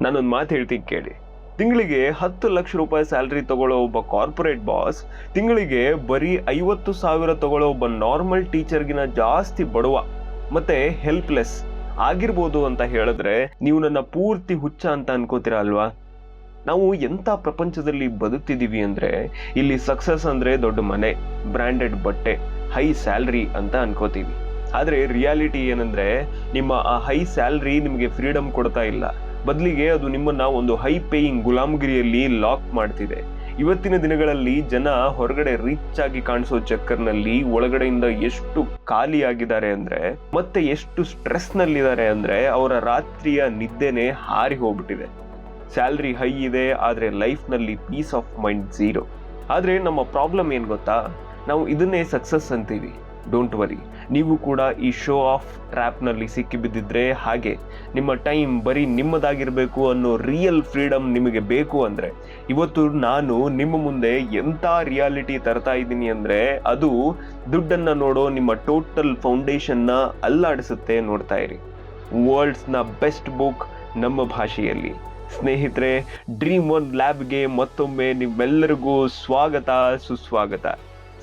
ನಾನೊಂದು ಮಾತು ಹೇಳ್ತೀನಿ ಕೇಳಿ. ತಿಂಗಳಿಗೆ 10 ಲಕ್ಷ ರೂಪಾಯಿ ಸ್ಯಾಲ್ರಿ ತಗೊಳ್ಳೋ ಒಬ್ಬ ಕಾರ್ಪೊರೇಟ್ ಬಾಸ್ ತಿಂಗಳಿಗೆ ಬರೀ 50,000 ತಗೊಳ್ಳೋ ಒಬ್ಬ ನಾರ್ಮಲ್ ಟೀಚರ್ಗಿನ ಜಾಸ್ತಿ ಬಡವ ಮತ್ತೆ ಹೆಲ್ಪ್ಲೆಸ್ ಆಗಿರ್ಬೋದು ಅಂತ ಹೇಳಿದ್ರೆ ನೀವು ನನ್ನ ಪೂರ್ತಿ ಹುಚ್ಚ ಅಂತ ಅನ್ಕೋತೀರಾ ಅಲ್ವಾ? ನಾವು ಎಂಥ ಪ್ರಪಂಚದಲ್ಲಿ ಬದುಕ್ತಿದೀವಿ ಅಂದ್ರೆ ಇಲ್ಲಿ ಸಕ್ಸಸ್ ಅಂದ್ರೆ ದೊಡ್ಡ ಮನೆ, ಬ್ರ್ಯಾಂಡೆಡ್ ಬಟ್ಟೆ, ಹೈ ಸ್ಯಾಲ್ರಿ ಅಂತ ಅನ್ಕೋತೀವಿ. ಆದ್ರೆ ರಿಯಾಲಿಟಿ ಏನಂದ್ರೆ ನಿಮ್ಮ ಆ ಹೈ ಸ್ಯಾಲ್ರಿ ನಿಮಗೆ ಫ್ರೀಡಮ್ ಕೊಡ್ತಾ ಇಲ್ಲ, ಬದಲಿಗೆ ಅದು ನಿಮ್ಮನ್ನ ಒಂದು ಹೈ ಪೇಯಿಂಗ್ ಗುಲಾಮಗಿರಿಯಲ್ಲಿ ಲಾಕ್ ಮಾಡ್ತಿದೆ. ಇವತ್ತಿನ ದಿನಗಳಲ್ಲಿ ಜನ ಹೊರಗಡೆ ರಿಚ್ ಆಗಿ ಕಾಣಿಸೋ ಚಕ್ಕರ್ನಲ್ಲಿ ಒಳಗಡೆಯಿಂದ ಎಷ್ಟು ಖಾಲಿ ಆಗಿದ್ದಾರೆ ಅಂದ್ರೆ ಮತ್ತೆ ಎಷ್ಟು ಸ್ಟ್ರೆಸ್ ನಲ್ಲಿದ್ದಾರೆ ಅಂದ್ರೆ ಅವರ ರಾತ್ರಿಯ ನಿದ್ದೆನೆ ಹಾರಿ ಹೋಗ್ಬಿಟ್ಟಿದೆ. ಸ್ಯಾಲ್ರಿ ಹೈ ಇದೆ, ಆದ್ರೆ ಲೈಫ್ ನಲ್ಲಿ ಪೀಸ್ ಆಫ್ ಮೈಂಡ್ ಝೀರೋ. ಆದ್ರೆ ನಮ್ಮ ಪ್ರಾಬ್ಲಮ್ ಏನ್ ಗೊತ್ತಾ, ನಾವು ಇದನ್ನೇ ಸಕ್ಸಸ್ ಅಂತೀವಿ. ಡೋಂಟ್ ವರಿ, ನೀವು ಕೂಡ ಈ ಶೋ ಆಫ್ ಟ್ರ್ಯಾಪ್ ನಲ್ಲಿ ಸಿಕ್ಕಿ ಬಿದ್ದಿದ್ರೆ ಹಾಗೆ ನಿಮ್ಮ ಟೈಮ್ ಬರೀ ನಿಮ್ಮದಾಗಿರ್ಬೇಕು ಅನ್ನೋ ರಿಯಲ್ ಫ್ರೀಡಮ್ ನಿಮಗೆ ಬೇಕು ಅಂದ್ರೆ ಇವತ್ತು ನಾನು ನಿಮ್ಮ ಮುಂದೆ ಎಂಥ ರಿಯಾಲಿಟಿ ತರ್ತಾ ಇದ್ದೀನಿ ಅಂದ್ರೆ ಅದು ದುಡ್ಡನ್ನ ನೋಡೋ ನಿಮ್ಮ ಟೋಟಲ್ ಫೌಂಡೇಶನ್ನ ಅಲ್ಲಾಡಿಸುತ್ತೆ. ನೋಡ್ತಾ ಇರಿ, ವರ್ಲ್ಡ್ಸ್ ನ ಬೆಸ್ಟ್ ಬುಕ್ ನಮ್ಮ ಭಾಷೆಯಲ್ಲಿ. ಸ್ನೇಹಿತರೆ, ಡ್ರೀಮ್ ಒನ್ ಲ್ಯಾಬ್ಗೆ ಮತ್ತೊಮ್ಮೆ ನಿಮ್ಮೆಲ್ಲರಿಗೂ ಸ್ವಾಗತ, ಸುಸ್ವಾಗತ.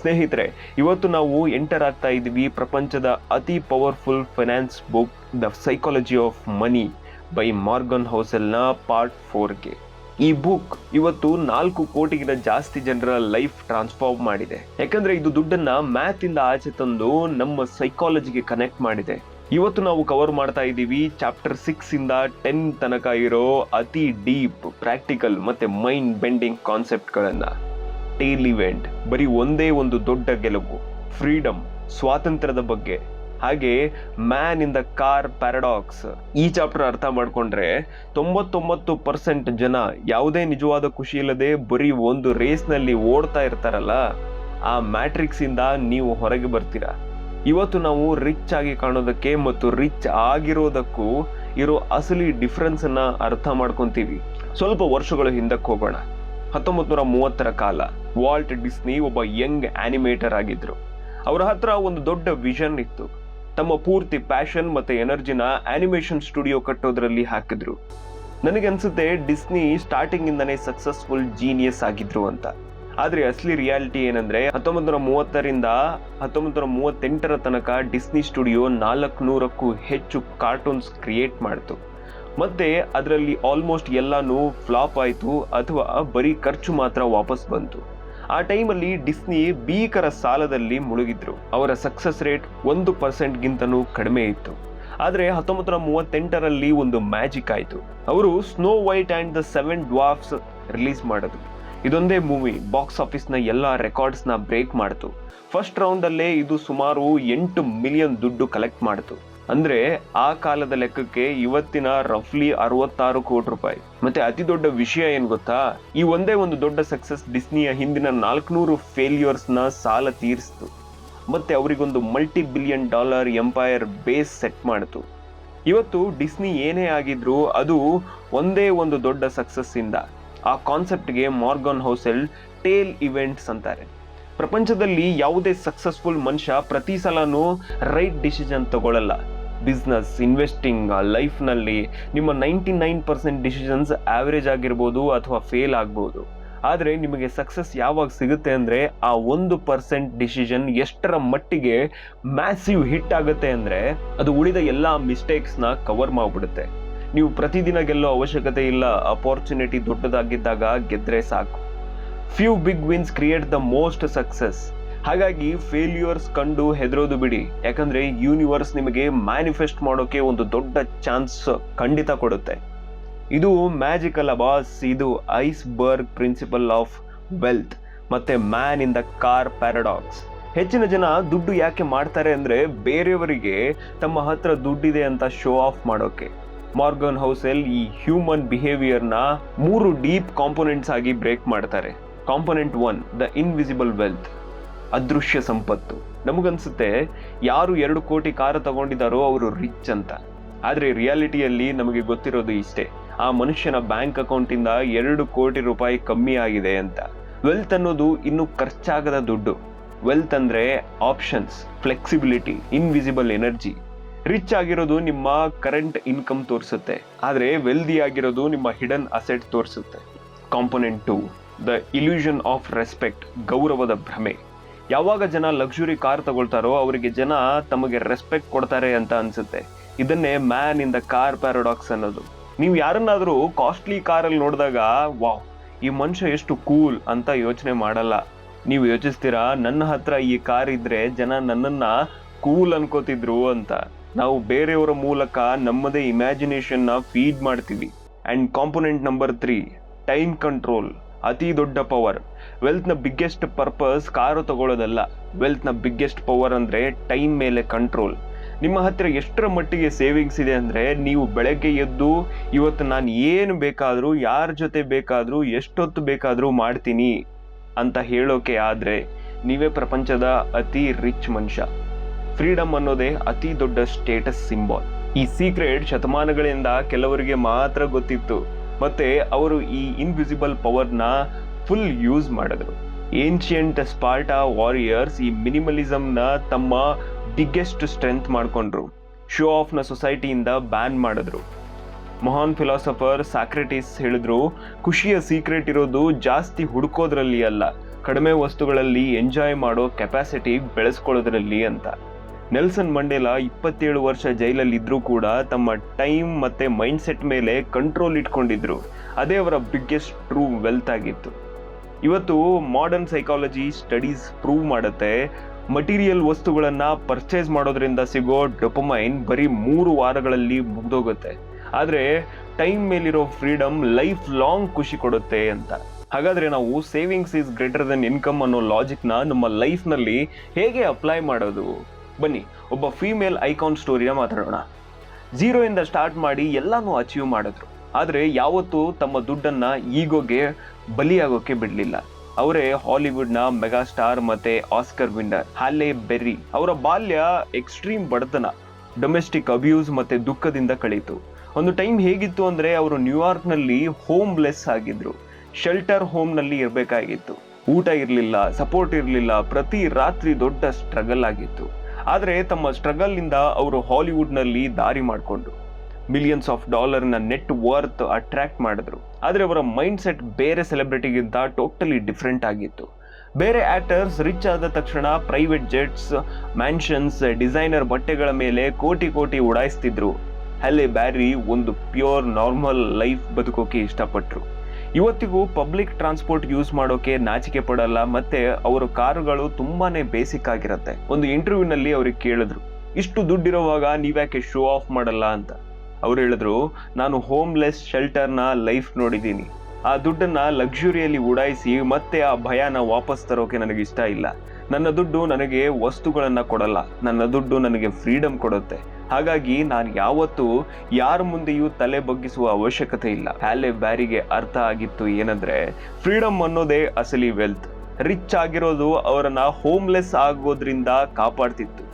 ಸ್ನೇಹಿತರೆ, ಇವತ್ತು ನಾವು ಎಂಟರ್ ಆಗ್ತಾ ಇದ್ದೀವಿ ಪ್ರಪಂಚದ ಅತಿ powerful finance book the psychology of money by Morgan ಹೌಸೆಲ್ನ ಪಾರ್ಟ್ 4ಗೆ. ಈ ಬುಕ್ ಇವತ್ತು 4 ಕೋಟಿಗಿಂತ ಜಾಸ್ತಿ ಜನರ ಲೈಫ್ ಟ್ರಾನ್ಸ್ಫಾರ್ಮ್ ಮಾಡಿದೆ. ಯಾಕಂದ್ರೆ ಇದು ದುಡ್ಡನ್ನ ಮ್ಯಾಥ್ ಇಂದ ಆಚೆ ತಂದು ನಮ್ಮ ಸೈಕಾಲಜಿಗೆ ಕನೆಕ್ಟ್ ಮಾಡಿದೆ. ಇವತ್ತು ನಾವು ಕವರ್ ಮಾಡ್ತಾ ಇದ್ದೀವಿ ಚಾಪ್ಟರ್ 6 ಇಂದ 10 ತನಕ ಇರೋ ಅತಿ ಡೀಪ್, ಪ್ರಾಕ್ಟಿಕಲ್ ಮತ್ತೆ ಮೈಂಡ್ ಬೆಂಡಿಂಗ್ ಕಾನ್ಸೆಪ್ಟ್ಗಳನ್ನ. ಟೇಲ್ ಇವೆಂಟ್, ಬರೀ ಒಂದೇ ಒಂದು ದೊಡ್ಡ ಗೆಲುವು, ಫ್ರೀಡಮ್, ಸ್ವಾತಂತ್ರ್ಯದ ಬಗ್ಗೆ, ಹಾಗೆ man in the car paradox. ಈ ಚಾಪ್ಟರ್ ಅರ್ಥ ಮಾಡ್ಕೊಂಡ್ರೆ 99% ಜನ ಯಾವುದೇ ನಿಜವಾದ ಖುಷಿ ಇಲ್ಲದೆ ಬರೀ ಒಂದು ರೇಸ್ನಲ್ಲಿ ಓಡ್ತಾ ಇರ್ತಾರಲ್ಲ, ಆ ಮ್ಯಾಟ್ರಿಕ್ಸ್ ಇಂದ ನೀವು ಹೊರಗೆ ಬರ್ತೀರಾ. ಇವತ್ತು ನಾವು ರಿಚ್ ಆಗಿ ಕಾಣೋದಕ್ಕೆ ಮತ್ತು ರಿಚ್ ಆಗಿರೋದಕ್ಕೂ ಇರೋ ಅಸಲಿ ಡಿಫ್ರೆನ್ಸ್ ಅನ್ನ ಅರ್ಥ ಮಾಡ್ಕೊಂತೀವಿ. ಸ್ವಲ್ಪ ವರ್ಷಗಳು ಹಿಂದಕ್ಕೆ ಹೋಗೋಣ. 1930ರ ಕಾಲ. ವಾಲ್ಟ್ ಡಿಸ್ನಿ ಒಬ್ಬ ಯಂಗ್ ಆನಿಮೇಟರ್ ಆಗಿದ್ರು. ಅವರ ಹತ್ರ ಒಂದು ದೊಡ್ಡ ವಿಷನ್ ಇತ್ತು. ತಮ್ಮ ಪೂರ್ತಿ ಪ್ಯಾಷನ್ ಮತ್ತೆ ಎನರ್ಜಿನ ಆನಿಮೇಷನ್ ಸ್ಟುಡಿಯೋ ಕಟ್ಟೋದ್ರಲ್ಲಿ ಹಾಕಿದ್ರು. ನನಗನ್ಸುತ್ತೆ ಡಿಸ್ನಿ ಸ್ಟಾರ್ಟಿಂಗ್ ಇಂದಾನೇ ಸಕ್ಸಸ್ಫುಲ್ ಜೀನಿಯಸ್ ಆಗಿದ್ರು ಅಂತ. ಆದ್ರೆ ಅಸಲಿ ರಿಯಾಲಿಟಿ ಏನಂದ್ರೆ 1930ರಿಂದ 1938ರ ತನಕ ಡಿಸ್ನಿ ಸ್ಟುಡಿಯೋ 400ಕ್ಕೂ ಹೆಚ್ಚು ಕಾರ್ಟೂನ್ಸ್ ಕ್ರಿಯೇಟ್ ಮಾಡ್ತು. ಮತ್ತೆ ಅದರಲ್ಲಿ ಆಲ್ಮೋಸ್ಟ್ ಎಲ್ಲಾನು ಫ್ಲಾಪ್ ಆಯ್ತು ಅಥವಾ ಬರೀ ಖರ್ಚು ಮಾತ್ರ ವಾಪಸ್ ಬಂತು. ಆ ಟೈಮಲ್ಲಿ ಡಿಸ್ನಿ ಭೀಕರ ಸಾಲದಲ್ಲಿ ಮುಳುಗಿದ್ರು. ಅವರ ಸಕ್ಸಸ್ ರೇಟ್ 1%ಗಿಂತನೂ ಕಡಿಮೆ ಇತ್ತು. ಆದ್ರೆ 1938ರಲ್ಲಿ ಒಂದು ಮ್ಯಾಜಿಕ್ ಆಯ್ತು. ಅವರು snow white and the 7 dwarfs release ಮಾಡಿದ್ರು. ಇದೊಂದೇ ಮೂವಿ ಬಾಕ್ಸ್ ಆಫೀಸ್ನ ಎಲ್ಲಾ ರೆಕಾರ್ಡ್ಸ್ನ ಬ್ರೇಕ್ ಮಾಡ್ತು. ಫಸ್ಟ್ ರೌಂಡ್ ಅಲ್ಲೇ ಇದು ಸುಮಾರು 8 ಮಿಲಿಯನ್ ದುಡ್ಡು ಕಲೆಕ್ಟ್ ಮಾಡ್ತು. ಅಂದ್ರೆ ಆ ಕಾಲದ ಲೆಕ್ಕಕ್ಕೆ ಇವತ್ತಿನ ರಫ್ಲಿ 66 ಕೋಟಿ ರೂಪಾಯಿ. ಮತ್ತೆ ಅತಿ ದೊಡ್ಡ ವಿಷಯ ಏನ್ ಗೊತ್ತಾ, ಈ ಒಂದೇ ಒಂದು ದೊಡ್ಡ ಸಕ್ಸಸ್ ಡಿಸ್ನಿಯ ಹಿಂದಿನ 400 ಫೇಲ್ಯೂರ್ಸ್ನ ಸಾಲ ತೀರಿಸ್ತು. ಮತ್ತೆ ಅವರಿಗೊಂದು $multi-billion ಎಂಪೈರ್ ಬೇಸ್ ಸೆಟ್ ಮಾಡಿತು. ಇವತ್ತು ಡಿಸ್ನಿ ಏನೇ ಆಗಿದ್ರು ಅದು ಒಂದೇ ಒಂದು ದೊಡ್ಡ ಸಕ್ಸಸ್ ಇಂದ. ಆ ಕಾನ್ಸೆಪ್ಟ್ಗೆ ಮಾರ್ಗನ್ ಹೌಸೆಲ್ ಟೇಲ್ ಇವೆಂಟ್ಸ್ ಅಂತಾರೆ. ಪ್ರಪಂಚದಲ್ಲಿ ಯಾವುದೇ ಸಕ್ಸಸ್ಫುಲ್ ಮನುಷ್ಯ ಪ್ರತಿ ಸಲನೂ ರೈಟ್ ಡಿಸಿಷನ್ ತಗೊಳ್ಳಲ್ಲ. ಬಿಸ್ನೆಸ್, ಇನ್ವೆಸ್ಟಿಂಗ್, ಲೈಫ್ನಲ್ಲಿ ನಿಮ್ಮ 99% ಡಿಸಿಷನ್ಸ್ ಆವರೇಜ್ ಆಗಿರ್ಬೋದು ಅಥವಾ ಫೇಲ್ ಆಗ್ಬೋದು. ಆದರೆ ನಿಮಗೆ ಸಕ್ಸಸ್ ಯಾವಾಗ ಸಿಗುತ್ತೆ ಅಂದರೆ ಆ 1% ಡಿಸಿಷನ್ ಎಷ್ಟರ ಮಟ್ಟಿಗೆ ಮ್ಯಾಸಿವ್ ಹಿಟ್ ಆಗುತ್ತೆ ಅಂದರೆ ಅದು ಉಳಿದ ಎಲ್ಲ ಮಿಸ್ಟೇಕ್ಸ್ನ ಕವರ್ ಮಾಡಿಬಿಡುತ್ತೆ. ನೀವು ಪ್ರತಿದಿನ ಗೆಲ್ಲೋ ಅವಶ್ಯಕತೆ ಇಲ್ಲ. ಅಪಾರ್ಚುನಿಟಿ ದೊಡ್ಡದಾಗಿದ್ದಾಗ ಗೆದ್ರೆ ಸಾಕು. Few big wins create the most success. ಹಾಗಾಗಿ ಫೇಲ್ಯೂರ್ಸ್ ಕಂಡು ಹೆದರೋದು ಬಿಡಿ. ಯಾಕಂದ್ರೆ ಯೂನಿವರ್ಸ್ ನಿಮಗೆ ಮ್ಯಾನಿಫೆಸ್ಟ್ ಮಾಡೋಕೆ ಒಂದು ದೊಡ್ಡ ಚಾನ್ಸ್ ಖಂಡಿತ ಕೊಡುತ್ತೆ. ಇದು ಮ್ಯಾಜಿಕ್ ಅಲ್ಲ ಬಾಸ್, ಇದು ಐಸ್ಬರ್ಗ್ ಪ್ರಿನ್ಸಿಪಲ್ ಆಫ್ ವೆಲ್ತ್ ಮತ್ತೆ man in the car paradox. ಹೆಚ್ಚಿನ ಜನ ದುಡ್ಡು ಯಾಕೆ ಮಾಡ್ತಾರೆ ಅಂದ್ರೆ ಬೇರೆಯವರಿಗೆ ತಮ್ಮ ಹತ್ರ ದುಡ್ಡಿದೆ ಅಂತ ಶೋ ಆಫ್ ಮಾಡೋಕೆ. ಮಾರ್ಗನ್ ಹೌಸೆಲ್ ಈ ಹ್ಯೂಮನ್ ಬಿಹೇವಿಯರ್ನ 3 ಡೀಪ್ ಕಾಂಪೊನೆಂಟ್ಸ್ ಆಗಿ ಬ್ರೇಕ್ ಮಾಡ್ತಾರೆ. ಕಾಂಪೊನೆಂಟ್ 1, ದ ಇನ್ವಿಸಿಬಲ್ ವೆಲ್ತ್, ಅದೃಶ್ಯ ಸಂಪತ್ತು. ನಮಗನ್ಸುತ್ತೆ ಯಾರು 2 ಕೋಟಿ ಕಾರು ತಗೊಂಡಿದ್ದಾರೋ ಅವರು ರಿಚ್ ಅಂತ. ಆದ್ರೆ ರಿಯಾಲಿಟಿಯಲ್ಲಿ ನಮಗೆ ಗೊತ್ತಿರೋದು ಇಷ್ಟೇ, ಆ ಮನುಷ್ಯನ ಬ್ಯಾಂಕ್ ಅಕೌಂಟಿಂದ 2 ಕೋಟಿ ರೂಪಾಯಿ ಕಮ್ಮಿ ಆಗಿದೆ ಅಂತ. ವೆಲ್ತ್ ಅನ್ನೋದು ಇನ್ನು ಖರ್ಚಾಗದ ದುಡ್ಡು. ವೆಲ್ತ್ ಅಂದ್ರೆ options, flexibility, invisible energy. Rich ಆಗಿರೋದು ನಿಮ್ಮ ಕರೆಂಟ್ ಇನ್ಕಮ್ ತೋರಿಸುತ್ತೆ, ಆದ್ರೆ ವೆಲ್ದಿ ಆಗಿರೋದು ನಿಮ್ಮ ಹಿಡನ್ ಅಸೆಟ್ ತೋರಿಸುತ್ತೆ. Component 2, the illusion of respect, ಗೌರವದ ಭ್ರಮೆ. ಯಾವಾಗ ಜನ ಲಕ್ಸುರಿ ಕಾರ್ ತಗೊಳ್ತಾರೋ ಅವರಿಗೆ ಜನ ತಮಗೆ ರೆಸ್ಪೆಕ್ಟ್ ಕೊಡ್ತಾರೆ ಅಂತ ಅನ್ಸುತ್ತೆ. ಇದನ್ನೇ man in the car paradox ಅನ್ನೋದು. ನೀವು ಯಾರನ್ನಾದ್ರೂ ಕಾಸ್ಟ್ಲಿ ಕಾರಲ್ಲಿ ನೋಡಿದಾಗ ವಾವ್, ಈ ಮನುಷ್ಯ ಎಷ್ಟು ಕೂಲ್ ಅಂತ ಯೋಚನೆ ಮಾಡಲ್ಲ. ನೀವು ಯೋಚಿಸ್ತೀರಾ, ನನ್ನ ಹತ್ರ ಈ ಕಾರ್ ಇದ್ರೆ ಜನ ನನ್ನನ್ನ ಕೂಲ್ ಅನ್ಕೋತಿದ್ರು ಅಂತ. ನಾವು ಬೇರೆಯವರ ಮೂಲಕ ನಮ್ಮದೇ ಇಮ್ಯಾಜಿನೇಷನ್ ನ ಫೀಡ್ ಮಾಡ್ತೀವಿ. And component number 3, time control, ಅತಿ ದೊಡ್ಡ ಪವರ್. ವೆಲ್ತ್ ನ ಬಿಗ್ಗೆಸ್ಟ್ ಪರ್ಪಸ್ ಕಾರು ತಗೊಳ್ಳೋದಲ್ಲ, ವೆಲ್ತ್ ನ ಬಿಗ್ಗೆಸ್ಟ್ ಪವರ್ ಅಂದ್ರೆ ಟೈಮ್ ಮೇಲೆ ಕಂಟ್ರೋಲ್. ನಿಮ್ಮ ಹತ್ರ ಎಷ್ಟರ ಮಟ್ಟಿಗೆ ಸೇವಿಂಗ್ಸ್ ಇದೆ ಅಂದ್ರೆ, ನೀವು ಬೆಳಗ್ಗೆ ಎದ್ದು ಇವತ್ತು ನಾನು ಏನು ಬೇಕಾದ್ರೂ, ಯಾರ ಜೊತೆ ಬೇಕಾದ್ರೂ, ಎಷ್ಟೊತ್ತು ಬೇಕಾದ್ರೂ ಮಾಡ್ತೀನಿ ಅಂತ ಹೇಳೋಕೆ ಆದ್ರೆ ನೀವೇ ಪ್ರಪಂಚದ ಅತಿ ರಿಚ್ ಮನುಷ್ಯ. ಫ್ರೀಡಮ್ ಅನ್ನೋದೇ ಅತಿ ದೊಡ್ಡ ಸ್ಟೇಟಸ್ ಸಿಂಬಾಲ್. ಈ ಸೀಕ್ರೆಟ್ ಶತಮಾನಗಳಿಂದ ಕೆಲವರಿಗೆ ಮಾತ್ರ ಗೊತ್ತಿತ್ತು, ಮತ್ತೆ ಅವರು ಈ ಇನ್ವಿಸಿಬಲ್ ಪವರ್ನ ಫುಲ್ ಯೂಸ್ ಮಾಡಿದ್ರು. ಏನ್ಷಿಯಂಟ್ ಸ್ಪಾರ್ಟಾ ವಾರಿಯರ್ಸ್ ಈ ಮಿನಿಮಲಿಸಮ್ನ ತಮ್ಮ ಬಿಗ್ಗೆಸ್ಟ್ ಸ್ಟ್ರೆಂತ್ ಮಾಡ್ಕೊಂಡ್ರು. ಶೋ ಆಫ್ನ ಸೊಸೈಟಿಯಿಂದ ಬ್ಯಾನ್ ಮಾಡಿದ್ರು. ಮಹಾನ್ ಫಿಲಾಸಫರ್ ಸಾಕ್ರೆಟಿಸ್ ಹೇಳಿದ್ರು, ಖುಷಿಯ ಸೀಕ್ರೆಟ್ ಇರೋದು ಜಾಸ್ತಿ ಹುಡುಕೋದ್ರಲ್ಲಿ ಅಲ್ಲ, ಕಡಿಮೆ ವಸ್ತುಗಳಲ್ಲಿ ಎಂಜಾಯ್ ಮಾಡೋ ಕೆಪಾಸಿಟಿ ಬೆಳೆಸ್ಕೊಳ್ಳೋದ್ರಲ್ಲಿ ಅಂತ. ನೆಲ್ಸನ್ ಮಂಡೇಲಾ 27 ವರ್ಷ ಜೈಲಲ್ಲಿ ಇದ್ರೂ ಕೂಡ ತಮ್ಮ ಟೈಮ್ ಮತ್ತೆ ಮೈಂಡ್ ಸೆಟ್ ಮೇಲೆ ಕಂಟ್ರೋಲ್ ಇಟ್ಕೊಂಡಿದ್ರು. ಅದೇ ಅವರ ಬಿಗ್ಗೆಸ್ಟ್ ಟ್ರೂ ವೆಲ್ತ್ ಆಗಿತ್ತು. ಇವತ್ತು ಮಾಡರ್ನ್ ಸೈಕಾಲಜಿ ಸ್ಟಡೀಸ್ ಪ್ರೂವ್ ಮಾಡುತ್ತೆ, ಮಟೀರಿಯಲ್ ವಸ್ತುಗಳನ್ನ ಪರ್ಚೇಸ್ ಮಾಡೋದ್ರಿಂದ ಸಿಗೋ ಡೊಪಮೈನ್ ಬರೀ 3 ವಾರಗಳಲ್ಲಿ ಮುಗ್ದೋಗುತ್ತೆ, ಆದ್ರೆ ಟೈಮ್ ಮೇಲಿರೋ ಫ್ರೀಡಮ್ ಲೈಫ್ ಲಾಂಗ್ ಖುಷಿ ಕೊಡುತ್ತೆ ಅಂತ. ಹಾಗಾದ್ರೆ ನಾವು savings is greater than income ಅನ್ನೋ ಲಾಜಿಕ್ನ ನಮ್ಮ ಲೈಫ್ನಲ್ಲಿ ಹೇಗೆ ಅಪ್ಲೈ ಮಾಡೋದು? ಬನ್ನಿ, ಒಬ್ಬ ಫೀಮೇಲ್ ಐಕಾನ್ ಸ್ಟೋರಿನ ಮಾತಾಡೋಣ. 0 ಇಂದ ಸ್ಟಾರ್ಟ್ ಮಾಡಿ ಎಲ್ಲಾನು ಅಚೀವ್ ಮಾಡಿದ್ರು, ಆದ್ರೆ ಯಾವತ್ತೂ ತಮ್ಮ ದುಡ್ಡನ್ನ ಈಗೋಗೆ ಬಲಿಯಾಗೋಕೆ ಬಿಡ್ಲಿಲ್ಲ. ಅವರೇ ಹಾಲಿವುಡ್ನ ಮೆಗಾ ಸ್ಟಾರ್ ಮತ್ತೆ ಆಸ್ಕರ್ ವಿನ್ನರ್ ಹ್ಯಾಲೆ ಬೆರ್ರಿ. ಅವರ ಬಾಲ್ಯ ಎಕ್ಸ್ಟ್ರೀಮ್ ಬಡತನ, ಡೊಮೆಸ್ಟಿಕ್ ಅಬ್ಯೂಸ್ ಮತ್ತೆ ದುಃಖದಿಂದ ಕಳೀತು. ಒಂದು ಟೈಮ್ ಹೇಗಿತ್ತು ಅಂದ್ರೆ, ಅವರು ನ್ಯೂಯಾರ್ಕ್ನಲ್ಲಿ ಹೋಮ್ಲೆಸ್ ಆಗಿದ್ರು. ಶೆಲ್ಟರ್ ಹೋಮ್ನಲ್ಲಿ ಇರಬೇಕಾಗಿತ್ತು. ಊಟ ಇರಲಿಲ್ಲ, ಸಪೋರ್ಟ್ ಇರಲಿಲ್ಲ, ಪ್ರತಿ ರಾತ್ರಿ ದೊಡ್ಡ ಸ್ಟ್ರಗಲ್ ಆಗಿತ್ತು. ಆದರೆ ತಮ್ಮ ಸ್ಟ್ರಗಲ್ ಇಂದ ಅವರು ಹಾಲಿವುಡ್ನಲ್ಲಿ ದಾರಿ ಮಾಡಿಕೊಂಡ್ರು. $ಮಿಲಿಯನ್ಸ್ ನೆಟ್ ವರ್ತ್ ಅಟ್ರಾಕ್ಟ್ ಮಾಡಿದ್ರು. ಆದರೆ ಅವರ ಮೈಂಡ್ ಸೆಟ್ ಬೇರೆ ಸೆಲೆಬ್ರಿಟಿಗಿಂತ ಟೋಟಲಿ ಡಿಫ್ರೆಂಟ್ ಆಗಿತ್ತು. ಬೇರೆ ಆಕ್ಟರ್ಸ್ ರಿಚ್ ಆದ ತಕ್ಷಣ ಪ್ರೈವೇಟ್ ಜೆಟ್ಸ್, ಮ್ಯಾನ್ಷನ್ಸ್, ಡಿಸೈನರ್ ಬಟ್ಟೆಗಳ ಮೇಲೆ ಕೋಟಿ ಕೋಟಿ ಉಡಾಯಿಸ್ತಿದ್ರು. ಹ್ಯಾಲೆ ಬ್ಯಾರಿ ಒಂದು ಪ್ಯೂರ್ ನಾರ್ಮಲ್ ಲೈಫ್ ಬದುಕೋಕೆ ಇಷ್ಟಪಟ್ರು. ಇವತ್ತಿಗೂ ಪಬ್ಲಿಕ್ ಟ್ರಾನ್ಸ್ಪೋರ್ಟ್ ಯೂಸ್ ಮಾಡೋಕೆ ನಾಚಿಕೆ ಪಡಲ್ಲ, ಮತ್ತೆ ಅವರ ಕಾರುಗಳು ತುಂಬಾನೇ ಬೇಸಿಕ್ ಆಗಿರುತ್ತೆ. ಒಂದು ಇಂಟರ್ವ್ಯೂನಲ್ಲಿ ಅವ್ರಿಗೆ ಕೇಳಿದ್ರು, ಇಷ್ಟು ದುಡ್ಡಿರುವಾಗ ನೀವ್ಯಾಕೆ ಶೋ ಆಫ್ ಮಾಡಲ್ಲ ಅಂತ. ಅವ್ರು ಹೇಳಿದ್ರು, ನಾನು ಹೋಮ್ಲೆಸ್ ಶೆಲ್ಟರ್ನ ಲೈಫ್ ನೋಡಿದ್ದೀನಿ. ಆ ದುಡ್ಡನ್ನ ಲಕ್ಸುರಿಯಲ್ಲಿ ಉಡಾಯಿಸಿ ಮತ್ತೆ ಆ ಭಯನ ವಾಪಸ್ ತರೋಕೆ ನನಗೆ ಇಷ್ಟ ಇಲ್ಲ. ನನ್ನ ದುಡ್ಡು ನನಗೆ ವಸ್ತುಗಳನ್ನ ಕೊಡಲ್ಲ, ನನ್ನ ದುಡ್ಡು ನನಗೆ ಫ್ರೀಡಮ್ ಕೊಡುತ್ತೆ. ಹಾಗಾಗಿ ನಾನು ಯಾವತ್ತೂ ಯಾರ ಮುಂದೆಯೂ ತಲೆ ಬಗ್ಗಿಸುವ ಅವಶ್ಯಕತೆ ಇಲ್ಲ. ಹ್ಯಾಲೆ ಬ್ಯಾರಿಗೆ ಅರ್ಥ ಆಗಿತ್ತು ಏನಂದ್ರೆ, ಫ್ರೀಡಮ್ ಅನ್ನೋದೇ ಅಸಲಿ ವೆಲ್ತ್. ರಿಚ್ ಆಗಿರೋದು ಅವರನ್ನ ಹೋಮ್ಲೆಸ್ ಆಗೋದ್ರಿಂದ ಕಾಪಾಡ್ತಿತ್ತು,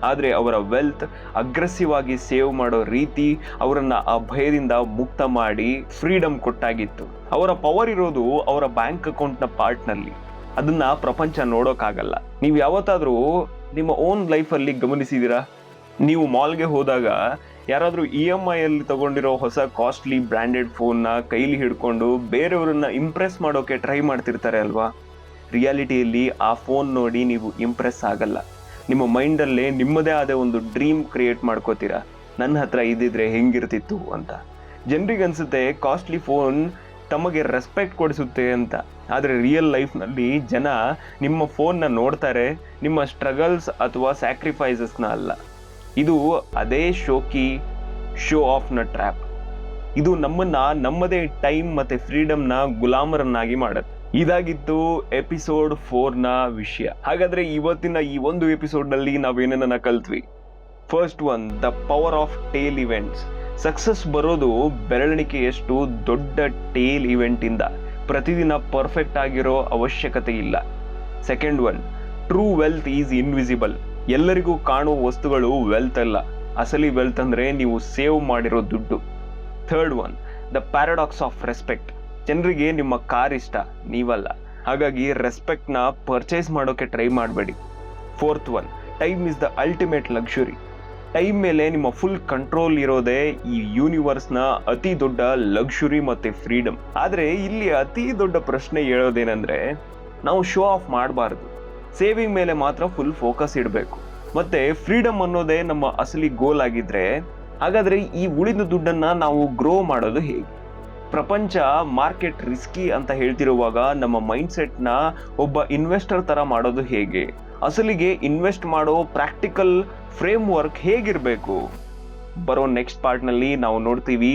ಆದ್ರೆ ಅವರ ವೆಲ್ತ್ ಅಗ್ರೆಸಿವ್ ಆಗಿ ಸೇವ್ ಮಾಡೋ ರೀತಿ ಅವರನ್ನ ಆ ಭಯದಿಂದ ಮುಕ್ತ ಮಾಡಿ ಫ್ರೀಡಮ್ ಕೊಟ್ಟಾಗಿತ್ತು. ಅವರ ಪವರ್ ಇರೋದು ಅವರ ಬ್ಯಾಂಕ್ ಅಕೌಂಟ್ನ ಪಾರ್ಟ್ನಲ್ಲಿ, ಅದನ್ನ ಪ್ರಪಂಚ ನೋಡೋಕ್ಕಾಗಲ್ಲ. ನೀವು ಯಾವತ್ತಾದ್ರೂ ನಿಮ್ಮ ಓನ್ ಲೈಫಲ್ಲಿ ಗಮನಿಸಿದ್ದೀರಾ? ನೀವು ಮಾಲ್ಗೆ ಹೋದಾಗ ಯಾರಾದರೂ EMI ಅಲ್ಲಿ ತಗೊಂಡಿರೋ ಹೊಸ ಕಾಸ್ಟ್ಲಿ ಬ್ರ್ಯಾಂಡೆಡ್ ಫೋನ್ನ ಕೈಲಿ ಹಿಡ್ಕೊಂಡು ಬೇರೆಯವ್ರನ್ನ ಇಂಪ್ರೆಸ್ ಮಾಡೋಕೆ ಟ್ರೈ ಮಾಡ್ತಿರ್ತಾರೆ ಅಲ್ವಾ? ರಿಯಾಲಿಟಿಯಲ್ಲಿ ಆ ಫೋನ್ ನೋಡಿ ನೀವು ಇಂಪ್ರೆಸ್ ಆಗಲ್ಲ. ನಿಮ್ಮ ಮೈಂಡಲ್ಲೇ ನಿಮ್ಮದೇ ಆದ ಒಂದು ಡ್ರೀಮ್ ಕ್ರಿಯೇಟ್ ಮಾಡ್ಕೋತೀರಾ, ನನ್ನ ಹತ್ರ ಇದ್ದಿದ್ರೆ ಹೆಂಗಿರ್ತಿತ್ತು ಅಂತ. ಜನರಿಗೆ ಅನ್ಸುತ್ತೆ ಕಾಸ್ಟ್ಲಿ ಫೋನ್ ತಮಗೆ ರೆಸ್ಪೆಕ್ಟ್ ಕೊಡಿಸುತ್ತೆ ಅಂತ, ಆದರೆ ರಿಯಲ್ ಲೈಫ್ನಲ್ಲಿ ಜನ ನಿಮ್ಮ ಫೋನ್ನ ನೋಡ್ತಾರೆ, ನಿಮ್ಮ ಸ್ಟ್ರಗಲ್ಸ್ ಅಥವಾ ಸ್ಯಾಕ್ರಿಫೈಸಸ್ನ ಅಲ್ಲ. ಇದು ಅದೇ ಶೋ ಆಫ್ನ ಟ್ರ್ಯಾಪ್. ಇದು ನಮ್ಮನ್ನ ನಮ್ಮದೇ ಟೈಮ್ ಮತ್ತೆ ಫ್ರೀಡಮ್ನ ಗುಲಾಮರನ್ನಾಗಿ ಮಾಡುತ್ತೆ. ಇದಾಗಿತ್ತು ಎಪಿಸೋಡ್ 4ನ ವಿಷಯ. ಹಾಗಾದ್ರೆ ಇವತ್ತಿನ ಈ ಒಂದು ಎಪಿಸೋಡ್ನಲ್ಲಿ ನಾವೇನನ್ನ ಕಲ್ತ್ವಿ? First one, the power of tail events. Success ಬರೋದು ಬೆರಳಿಕೆಯಷ್ಟು ದೊಡ್ಡ ಟೇಲ್ ಇವೆಂಟ್ ಇಂದ. ಪ್ರತಿದಿನ ಪರ್ಫೆಕ್ಟ್ ಆಗಿರೋ ಅವಶ್ಯಕತೆ ಇಲ್ಲ. Second one, true wealth is invisible. ಎಲ್ಲರಿಗೂ ಕಾಣುವ ವಸ್ತುಗಳು ವೆಲ್ತ್ ಅಲ್ಲ, ಅಸಲಿ ವೆಲ್ತ್ ಅಂದ್ರೆ ನೀವು ಸೇವ್ ಮಾಡಿರೋ ದುಡ್ಡು. Third one, the paradox of respect. ಜನರಿಗೆ ನಿಮ್ಮ ಕಾರ್ ಇಷ್ಟ, ನೀವಲ್ಲ. ಹಾಗಾಗಿ ರೆಸ್ಪೆಕ್ಟ್ನ ಪರ್ಚೇಸ್ ಮಾಡೋಕೆ ಟ್ರೈ ಮಾಡಬೇಡಿ. Fourth one, time is the ultimate luxury. Time ಮೇಲೆ ನಿಮ್ಮ ಫುಲ್ ಕಂಟ್ರೋಲ್ ಇರೋದೇ ಈ ಯೂನಿವರ್ಸ್ನ ಅತಿ ದೊಡ್ಡ ಲಕ್ಸುರಿ ಮತ್ತೆ ಫ್ರೀಡಮ್. ಆದ್ರೆ ಇಲ್ಲಿ ಅತಿ ದೊಡ್ಡ ಪ್ರಶ್ನೆ ಹೇಳೋದೇನೆಂದ್ರೆ, ನಾವು ಶೋ ಆಫ್ ಮಾಡಬಾರ್ದು, ಸೇವಿಂಗ್ ಮೇಲೆ ಮಾತ್ರ ಫುಲ್ ಫೋಕಸ್ ಇಡಬೇಕು. ಮತ್ತೆ ಫ್ರೀಡಮ್ ಅನ್ನೋದೇ ನಮ್ಮ ಅಸಲಿ ಗೋಲ್ ಆಗಿದ್ರೆ, ಹಾಗಾದ್ರೆ ಈ ಉಳಿದ ದುಡ್ಡನ್ನ ನಾವು ಗ್ರೋ ಮಾಡೋದು ಹೇಗೆ? ಪ್ರಪಂಚ ಮಾರ್ಕೆಟ್ ರಿಸ್ಕಿ ಅಂತ ಹೇಳ್ತಿರುವಾಗ ನಮ್ಮ ಮೈಂಡ್ ಸೆಟ್ನ ಒಬ್ಬ ಇನ್ವೆಸ್ಟರ್ ತರ ಮಾಡೋದು ಹೇಗೆ? ಅಸಲಿಗೆ ಇನ್ವೆಸ್ಟ್ ಮಾಡೋ ಪ್ರಾಕ್ಟಿಕಲ್ ಫ್ರೇಮ್ ವರ್ಕ್ ಹೇಗಿರಬೇಕು? ಬರೋ ನೆಕ್ಸ್ಟ್ ಪಾರ್ಟ್ನಲ್ಲಿ ನಾವು ನೋಡ್ತೀವಿ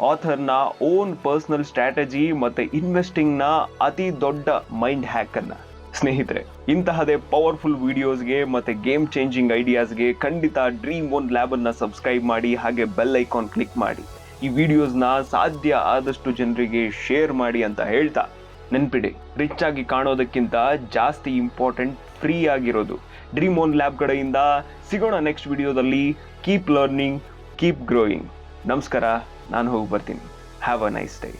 ಆಥರ್ನ ಓನ್ ಪರ್ಸನಲ್ ಸ್ಟ್ರಾಟಜಿ ಮತ್ತೆ ಇನ್ವೆಸ್ಟಿಂಗ್ನ ಅತಿ ದೊಡ್ಡ ಮೈಂಡ್ ಹ್ಯಾಕ್ ಅನ್ನ. ಸ್ನೇಹಿತರೆ, ಇಂತಹದೇ ಪವರ್ಫುಲ್ ವಿಡಿಯೋಸ್ಗೆ ಮತ್ತೆ ಗೇಮ್ ಚೇಂಜಿಂಗ್ ಐಡಿಯಾಸ್ಗೆ ಖಂಡಿತ ಡ್ರೀಮ್ ಓನ್ ಲ್ಯಾಬ್ ಅನ್ನ ಸಬ್ಸ್ಕ್ರೈಬ್ ಮಾಡಿ, ಹಾಗೆ ಬೆಲ್ ಐಕಾನ್ ಕ್ಲಿಕ್ ಮಾಡಿ. ಈ ವಿಡಿಯೋಸ್ನ ಸಾಧ್ಯ ಆದಷ್ಟು ಜನರಿಗೆ ಶೇರ್ ಮಾಡಿ ಅಂತ ಹೇಳ್ತಾ, ನೆನ್ಪಿಡಿ, ರಿಚ್ ಆಗಿ ಕಾಣೋದಕ್ಕಿಂತ ಜಾಸ್ತಿ ಇಂಪಾರ್ಟೆಂಟ್ ಫ್ರೀ ಆಗಿರೋದು. ಡ್ರೀಮ್ ಓನ್ ಲ್ಯಾಬ್ ಕಡೆಯಿಂದ ಸಿಗೋಣ ನೆಕ್ಸ್ಟ್ ವಿಡಿಯೋದಲ್ಲಿ. Keep learning, keep growing. ನಮಸ್ಕಾರ, ನಾನು ಹೋಗಿ ಬರ್ತೀನಿ. Have a nice day.